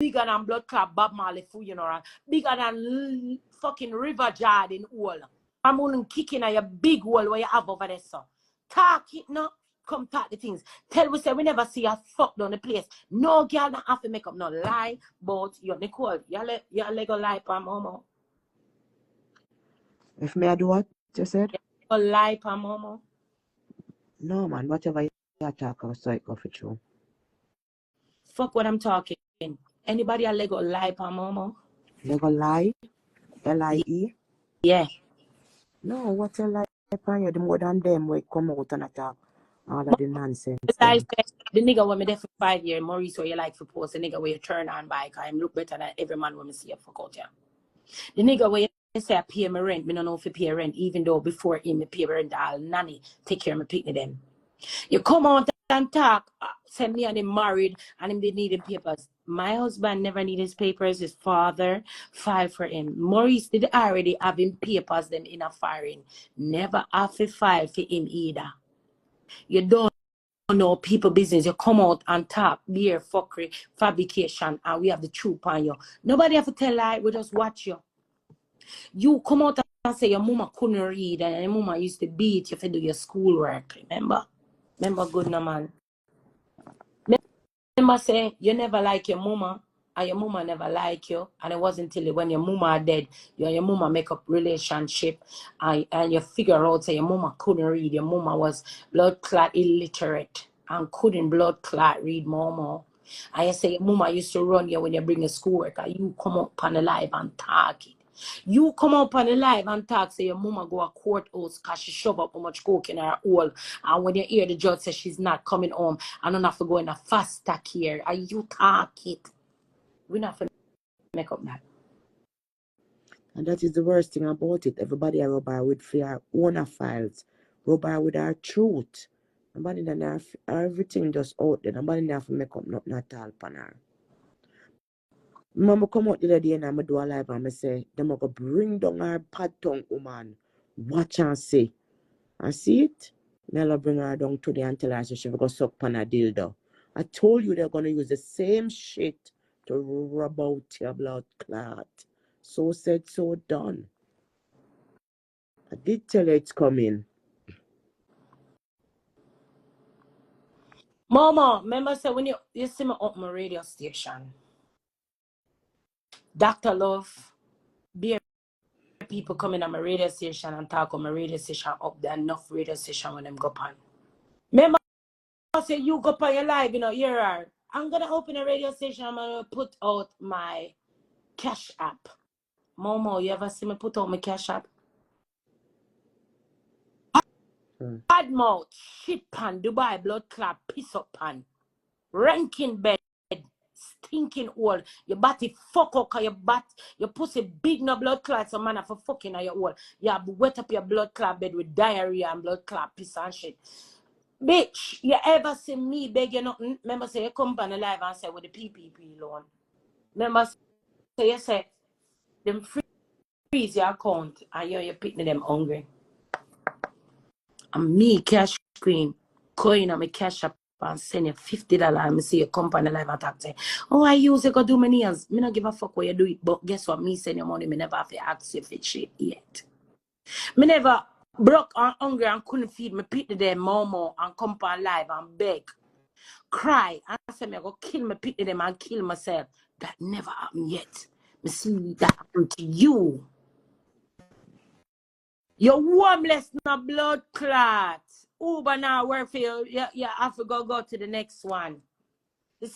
bigger than blood clot Bob Marley funeral, bigger than fucking River Jordan wall. I'm gonna kicking at your big wall where you have over there, so. Talk it no. Come talk the things. Tell we say we never see a fuck down the place. No girl not have to make up no lie, but you Nicole, you let go lie pa Momo. If me I do what you said? You lie pa Momo. No man, whatever you talk about, so it go for true. Fuck what I'm talking. Anybody a Lego lie pa Momo? Lego lie? L-I-E? Yeah. No, what you lie upon you, the more than them will come out and attack all of the nonsense. I said, the nigga when me there for 5 years, Maurice, where you like for post, the nigga where you turn on by, cause him look better than every man when me see a fuck out here. The nigga where you say I pay my rent, me don't know if you pay rent, even though before him me pay rent, I'll nanny take care of my picnic them. You come out and talk, send me and him married, and him didn't need him papers. My husband never need his papers. His father filed for him. Maurice did already have him papers them in a foreign. Never have to file for him either. You don't know people business. You come out and talk beer, fuckery, fabrication, and we have the truth on you. Nobody have to tell lie. We just watch you. You come out and say your mama couldn't read and your mama used to beat you to do your schoolwork. Remember? Remember good no man. Remember say you never like your mama and your mama never like you, and it wasn't until when your mama are dead, you and your mama make up relationship and you figure out that your mama couldn't read, your mama was blood clot illiterate and couldn't blood clot read Momo. And you say your mama used to run you when you bring your schoolwork and you come up on the live and talk it. You come up on the live and talk, say your mama go a courthouse because she shove up how much coke in her hole. And when you hear the judge say she's not coming home, and don't have to go in a fast stack here, and you talk it. We're not going to make up that. And that is the worst thing about it. Everybody are rubber with their own files, rubber with our truth. Nobody then have everything just out there. Nobody have to make up nothing at all upon her. Mama come out the other day and I do a live and I say, them go bring down her pad tongue woman. Watch and see. And see it? They'll bring her down today and tell her so she will go suck on a dildo. I told you they're gonna use the same shit to rub out your blood clot. So said, so done. I did tell her it's coming. Mama, remember say when you see me up my radio station, Dr. Love, be people coming on my radio station and talk on my radio station up there, enough radio station when them go on. Remember I say you go on your live, you know, here I'm gonna open a radio station, I'm gonna put out my cash app. Momo, you ever see me put out my cash app? Bad mouth, shit pan, Dubai blood clot, piss up pan, ranking bed, stinking old. Your body fuck up, your pussy big no blood clot, so man for fucking on your old. You have wet up your blood clot bed with diarrhea and blood clot piss and shit. Bitch, you ever see me beg you nothing? Remember say you come on the live and say with the PPP loan. Remember say you say them freeze your account and you're picking them hungry. And me, cash queen, going on my cash up and send you $50 and me see you come on the live and talk say, oh, I use it, go do many years. Me not give a fuck what you do it, but guess what? Me send your money, me never have to ask you for shit yet. Me never broke and hungry and couldn't feed me pick the them Momo and come on live and beg, cry, and say me I go kill me pick them and kill myself. That never happened yet. Me see that happen to you. You're warmless, no blood clot. Uber now work for you. You have to go to the next one. The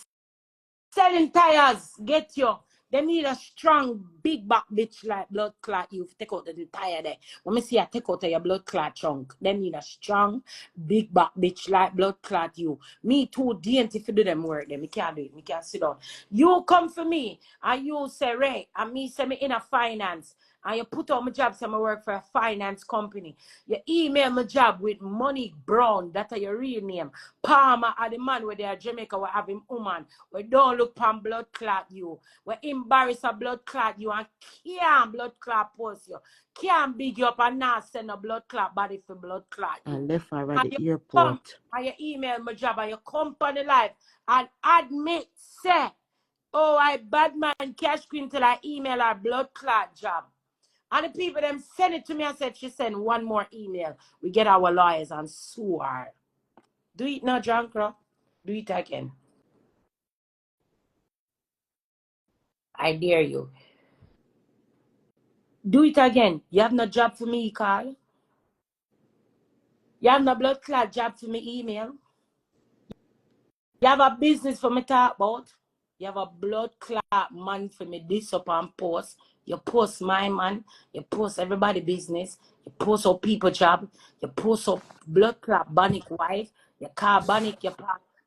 selling tires, get you. They need a strong, big back bitch like blood clot. You take out the tire there. When me see I take out your blood clot chunk, they need a strong, big back bitch like blood clot you. Me too dainty to do them work. Them. Me can't do it. Me can't sit down. You come for me and you say, Ray, and me say me in a finance. And you put on my job, so I work for a finance company. You email my job with Money Brown, that's your real name. Palmer are the man where they are Jamaica, we have him woman. We don't look pan blood clot you. We embarrass a blood clot you and can't blood clot post you. Can't big you up and not send a blood clot body for blood clot you. And left her at the airport. And you email my job and you come on the live and admit, say, Oh, I bad man cash queen till I email her blood clot job. And the people them send it to me and said she send one more email. We get our lawyers and sue her. Do it now, Jankro. Do it again. I dare you. Do it again. You have no job for me, Carl. You have no blood clot job for me, email. You have a business for me talk about. You have a blood clot man for me this up and post. You post my man. You post everybody business. You post up people job. You post up blood clot Bannick wife. You call Bannick, you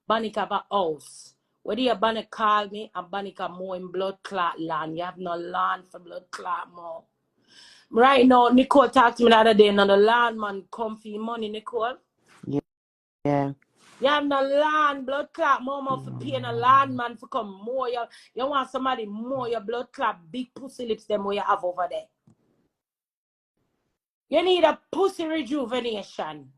Bannick have a house. Whether you Bannick call me and Bannick are more in blood clot land. You have no land for blood clot more. Right now, Nicole talked to me the other day, and the land man come for your money, Nicole. Yeah. You have no land, blood clot, Momo for paying a land man for come more. You want somebody more, your blood clot, big pussy lips, them what you have over there. You need a pussy rejuvenation.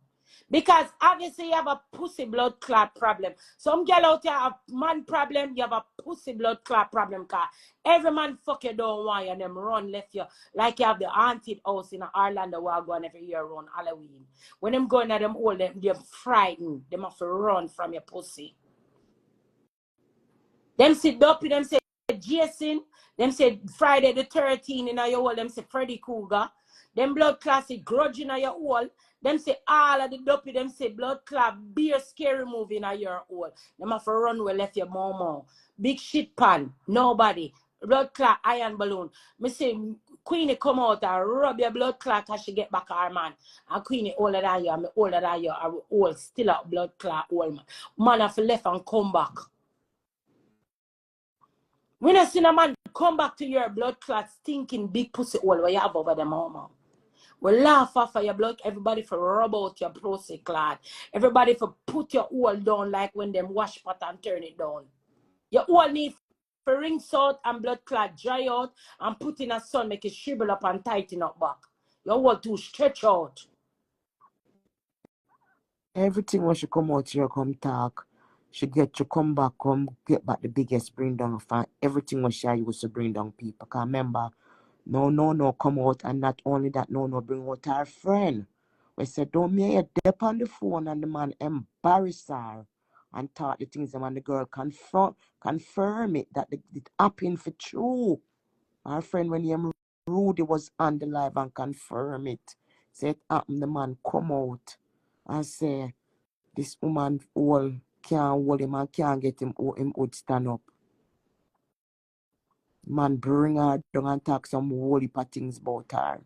Because obviously you have a pussy blood clot problem. Some girl out here have man problem, you have a pussy blood clot problem. Cause every man fuck you don't want you and them run left you. Like you have the haunted house in Ireland that will go on every year around Halloween. When them going at them all, they're frightened. Them have to run from your pussy. Them sit up, them say Jason, them say Friday the 13th in your wall, them say Freddy Cougar. Them blood classic grudge in your wall. Them say all of the dopey, them say blood clot, beer scary movie in your wall. Them have to run where left your Momo. Big shit pan, nobody. Blood clot, iron balloon. Me say Queenie come out and rub your blood clot as she get back her man. And Queenie older than you, I'm older than you, I'm old, still a blood clot old man. Man have left and come back. When I see a man come back to your blood clot stinking big pussy hole where you have over the Momo. We laugh off of your blood, everybody for rub out your pussy clot. Everybody for put your hole down like when them wash pot and turn it down. Your hole need for rinse out and blood clot dry out and put in a sun, make it shrivel up and tighten up back. Your hole too stretch out. Everything when she come out here, come talk. She get to come back the biggest bring down of her. Everything when she used to bring down people. Cause remember, no, come out, and not only that, no, bring out her friend. We said, don't make you dip on the phone, and the man embarrass her and talk the things, and the girl confirm it that it happened for true. Our friend, when him Rudy was on the live and confirm it, said happened, the man come out and say, this woman all can't hold him and can't get him would stand up. Man bring her down and talk some holy things about her.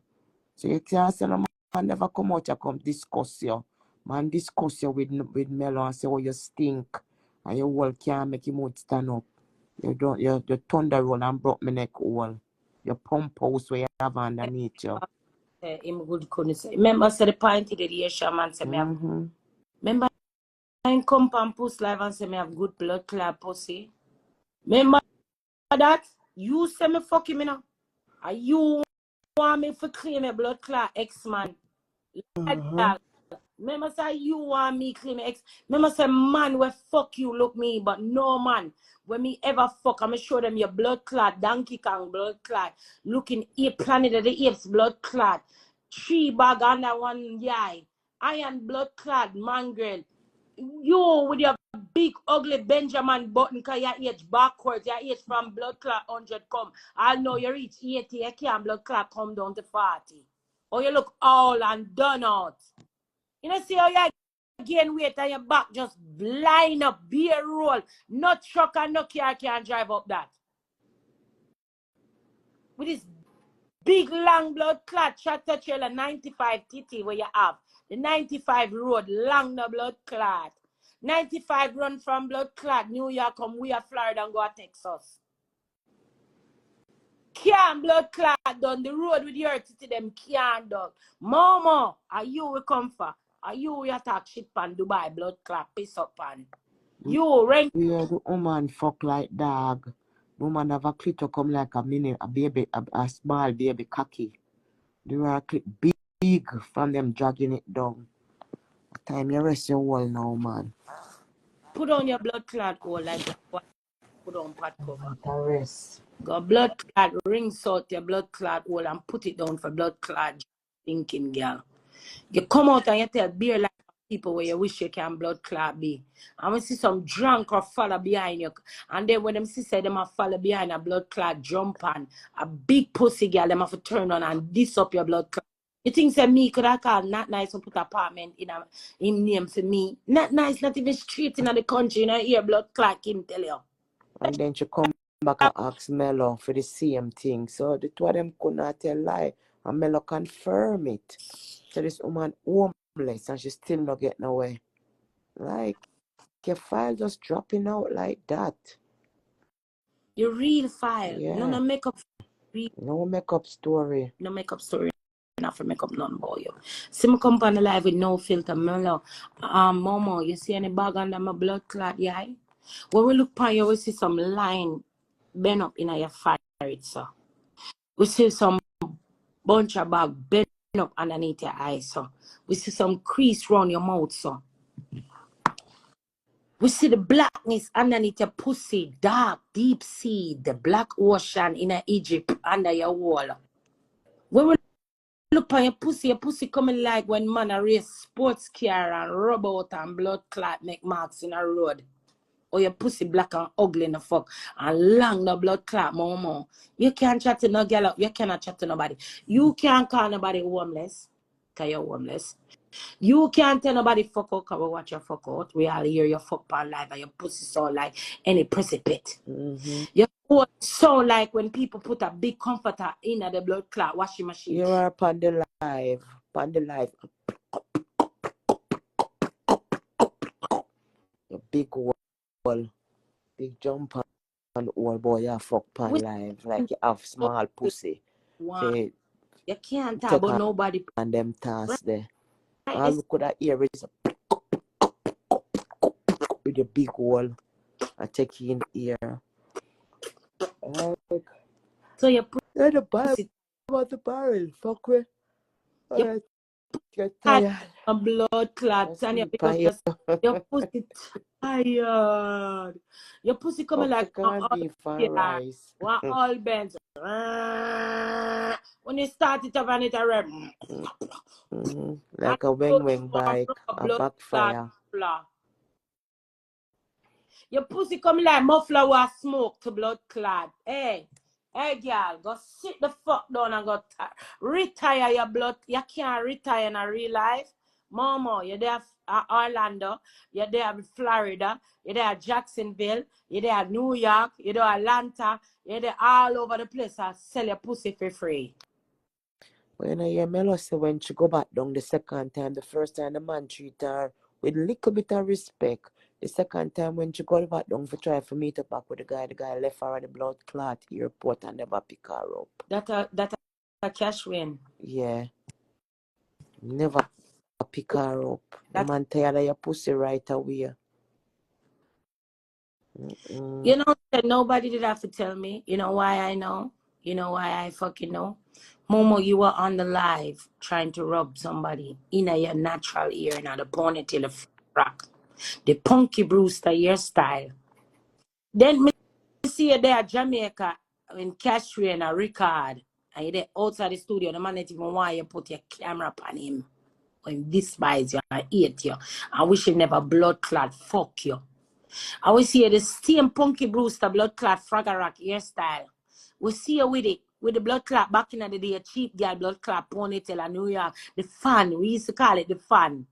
So you can't say no man never come out and come discuss you. Man discuss you with Melo and say, oh, you stink. And you all can't make him would stand up. You thunder roll and broke my neck all. Your pump house where you have underneath you. Him good couldn't say. Remember, say the point to the shaman say me have. Remember, I come and post live and say me have good blood clot pussy. Remember that? You say me fuck him, you know. And you want me to claim a blood clot ex-man. Remember say you want me claim ex. Remember say man where fuck you look me, but no man. When me ever fuck, I'ma show them your blood clot, Donkey Kong blood clot, looking Planet of the Apes blood clot, 3 bag under 1 yai, iron blood clot, mongrel. You with your big ugly Benjamin button, cause your age backwards, your age from blood clot 100 come. I know you reach 80, you can't blood clot come down to 40. Or you look all and done out. You know, see how you gain weight and your back just line up, beer roll. No truck and no car can drive up that. With this big long blood clot, tractor trailer 95 TT where you have. The 95 road, long no blood clot. 95 run from blood clot, New York come we are Florida and go to Texas. Can't blood clot down the road with your titty them can't done. Momo, are you we come for? Are you we attack shit pan Dubai blood clot piss up pan? You rank. Yeah, the woman fuck like dog. The woman have a clit to come like a mini, a baby, a small baby cocky. The are clip big from them dragging it down. Time you rest your wall now, man. Put on your blood clot all like that. put on pot cover. Interest. Go blood clot, rinse out your blood clot hole and put it down for blood clot thinking, girl. You come out and you tell beer like people where you wish you can blood clot be. And we see some drunk or follow behind you. And then when them see say them a follow behind a blood clot jump on a big pussy girl, them have to turn on and diss up your blood clot. You think say me could I call not nice and put apartment in name for me? Not nice, not even straight in the country, you know, here blood clot him tell you. And then she come back and ask Melo for the same thing. So the two of them could not tell lie. And Melo confirm it. So this woman homeless and she still not getting away. Like, your file just dropping out like that. Your real file. Yeah. No makeup. No makeup story. No makeup story. Not for makeup none boy you. See me come on the live with no filter, Melo. Momo, you see any bag under my blood clot, yeah? When we look upon you, we see some line bend up in your forehead, so. We see some bunch of bag bend up underneath your eyes, so. We see some crease around your mouth, so. We see the blackness underneath your pussy, dark, deep sea, the black ocean in Egypt under your wall. When we look on your pussy coming like when man a race sports car and rub out and blood clot make marks in a road. Or your pussy black and ugly in the fuck and long the blood clot, Momo. You can't chat to no girl up. You cannot chat to nobody. You can't call nobody homeless. Cause you're homeless. You can't tell nobody fuck out because we watch your fuck out. We all hear your fuck pan live and your pussy sound like any precipice. Your phone sound like when people put a big comforter in the blood clot washing machine. You are upon the live. Upon the live. Your big wall. Big jump on old boy, you fuck pan live. Like you have small pussy. You can't talk about nobody. And them tasks there. All we could have hear is with the big wall. I take you in the ear. So you put the barrel about the barrel. Fuck with. You get tired. A blood clot and your pussy tired. Your pussy coming like all bends. When you start it up and it a like a wing bike, a backfire. Your pussy coming like muffler with smoke to blood clot. Hey, girl, go sit the fuck down and go retire your blood. You can't retire in a real life. Momo, you're there at Orlando, you're there at Florida, you're there at Jacksonville, you're there at New York, you're there at Atlanta, you're there all over the place and sell your pussy for free. But you know, your Melo say when she go back down the second time, the first time the man treat her with a little bit of respect. The second time when she got back down for try for meet up back with the guy left her at the blood clot airport and never pick her up. That a cash win. Yeah. Never pick her up. The man tired of your pussy right away. You know, nobody did have to tell me. You know why I know? You know why I fucking know? Momo, you were on the live trying to rub somebody in your natural ear and the ponytail, the rock, the Punky Brewster hairstyle. Then me see you there at Jamaica in Cashway and a record. And you're there outside the studio. The man not even want you put your camera on him. When despise you and hate you. I wish you never blood clot fuck you. I will see you the same Punky Brewster blood clot Fragga Rock hairstyle. We see you with it. With the blood clot back in the day, cheap girl blood clot ponytail in New York. The fan. We used to call it the fan.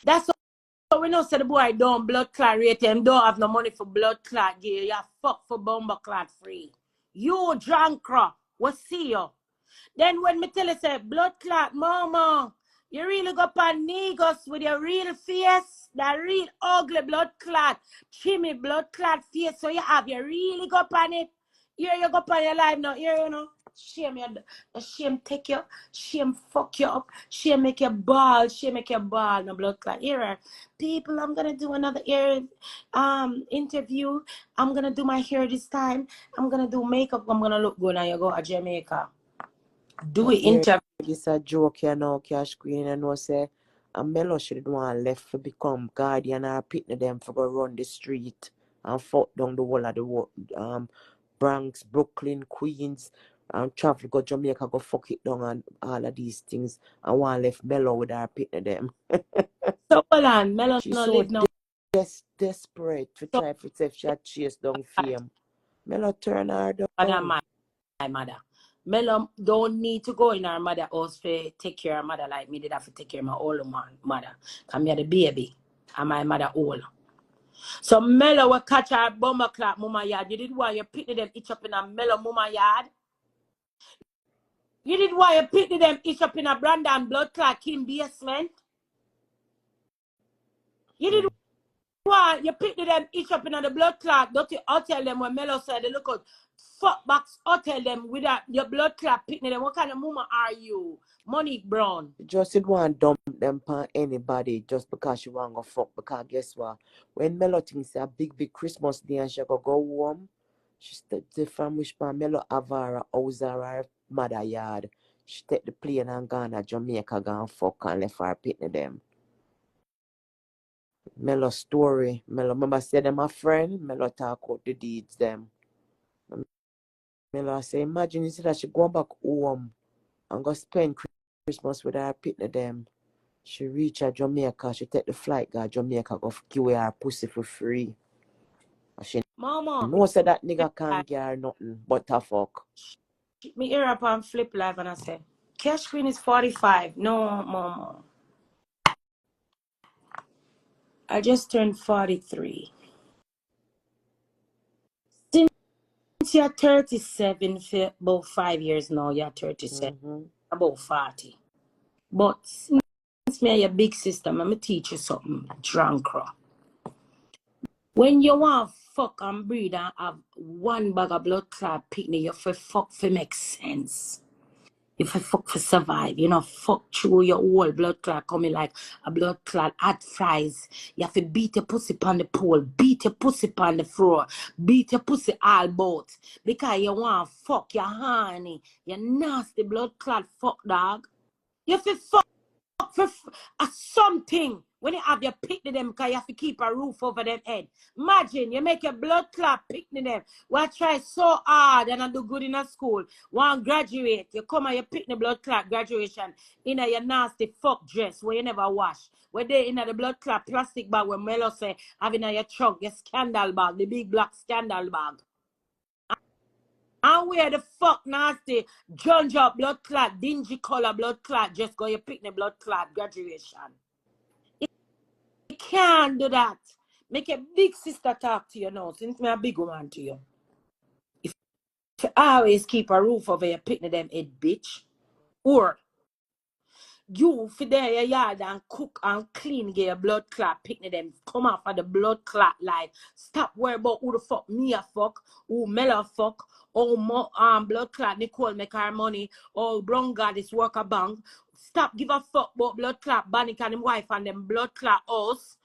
That's so we know say the boy don't blood clot rate him, don't have no money for blood clot gear. You fuck for bomber clot free. You drunk, we see you. Then when me tell you say blood clot, Momo, you really go pan niggas with your real face, that real ugly blood clot, chimney blood clot face, so you have you really go pan it. Here you go pan your life now, here you know. Shame you, shame take you, shame fuck you up, shame make you bald, no blood clot. Here, people, I'm gonna do another ear interview. I'm gonna do my hair this time. I'm gonna do makeup. I'm gonna look good and you go to Jamaica. Do it interview. This a joke, you know, Cash Queen, and know say a Melo should want left to become guardian or pitney them for go run the street and fuck down the whole of the Bronx, Brooklyn, Queens, and travel go Jamaica, go fuck it down and all of these things. And one left Mellow with her pitting them. So hold on, Melon She's no so live now. desperate to try to say if she had chased down fame. Mellow turn her down. My mother. Melon don't need to go in her mother house to take care of her mother like me did have to take care of my old mother. Come here the baby and my mother old. So Mello will catch her bomber clap mama yard. You did why you pick them each up in a Mello mama yard. You did why you pick them each up in a Brandon blood clot in basement. You did why you pick them each up in the blood clot. Don't you I'll tell them when Mello said they look out fuck box I'll tell them without your blood clot picking them. What kind of mama are you? Monique Brown. Just didn't want to dump them on anybody just because she want to go fuck. Because guess what? When Mello thinks a big Christmas day and she go home, she take the family from Mello Avara, house her mother yard. She take the plane and gone to Jamaica, gone fuck and left her pitting them. Mello story. Mello remember say them a friend. Mello talk out the deeds them. Mello say imagine instead that she go back home and go spend Christmas with her pitting them. She reach at Jamaica, she take the flight go Jamaica, go give away her pussy for free. And she Mama. know say that nigga can't get her nothing but a fuck. Me ear up and flip live and I say, cash queen is 45. No, mama. I just turned 43. Since you're 37 for about 5 years now, you're 37. About 40. But since me and your big sister, I'm going to teach you something, drunk. When you want fuck and breed and have one bag of blood clot picnic, you for fuck for make sense. You for fuck for survive. You know, fuck through your whole blood clot coming like a blood clot hot fries. You have to beat your pussy on the pole, beat your pussy on the floor, beat your pussy all about. Because you want fuck your honey. You nasty blood clot fuck dog. You have to fuck for something when you have your picnic them because you have to keep a roof over them head. Imagine you make your blood clot picnic them. Well, try so hard and I do good in a school. Want graduate, you come and you picnic blood clot graduation in a your nasty fuck dress where you never wash. Where they in the blood clot plastic bag where Melo say having in your trunk, your scandal bag, the big black scandal bag. And where the fuck nasty ginger blood clot, dingy color blood clot, just go you pick the blood clot graduation. You can't do that. Make a big sister talk to you now, since me a big woman to you. If you always keep a roof over your picnic them head, bitch. Or you for there your yard and cook and clean get your blood clot picnic them come off of the blood clot life. Stop worrying about who the fuck me a fuck, who Mela fuck, or blood clot Nicole make her money, or brown goddess work a bank. Stop give a fuck about blood clot Bannick and him wife and them blood clot us.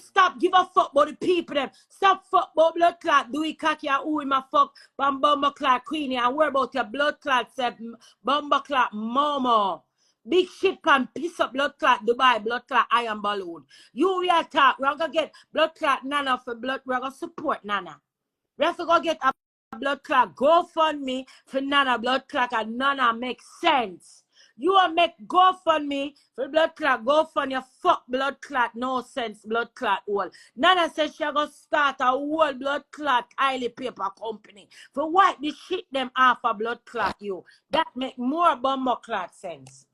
Stop give a fuck about the people them. Stop fuck about blood clot do we cocky and who him a fuck bumba clot queenie and worry about your blood clot said bumba clot Momo. Big shit can piss up blood clot Dubai, blood clot iron balloon. You we attack, we're gonna get blood clot Nana for blood, we're gonna support Nana. We're gonna get a blood clot GoFundMe for Nana blood clot and Nana makes sense. You will make GoFundMe for blood clot, GoFund your fuck blood clot, no sense blood clot all. Nana says she gonna start a whole blood clot toilet paper company for wipe the shit them off a blood clot you. That make more bumbo clot sense.